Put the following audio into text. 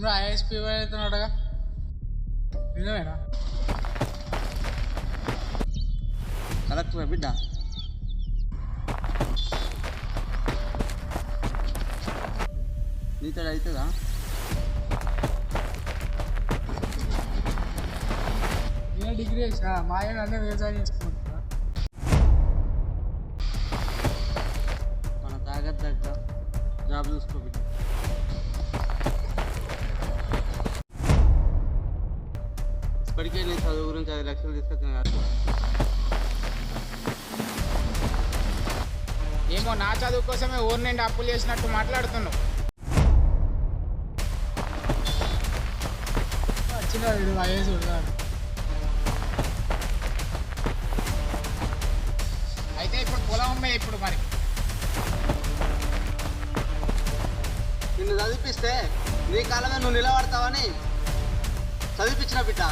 నువ్వు ఐఎస్పీ అవుతున్నాడుగా నిజమేనా? కలెక్టర్ బిడ్డ నీతో అవుతుందా? నేను డిగ్రీ చేసా మా ఆయన అన్నీ వ్యవసాయం చేసుకుంటా. మన తాగత్ దగ్గర జాబ్ చూసుకో బిడ్డ. ఇప్పటికే నేను చదువు గురించి 5 లక్షలు తీసుకొచ్చిన కాదు. ఏమో నా చదువు కోసమే ఊరు నుండి అప్పులు చేసినట్టు మాట్లాడుతున్నావు. వచ్చిన వీడు ఐఏఎస్ ఉన్నాడు. అయితే ఇప్పుడు పొలం అమ్మే ఇప్పుడు మరి నిన్ను చదివిపిస్తే నీ కాలమే నువ్వు నిలబడతావని చదివిపించిన బిడ్డ.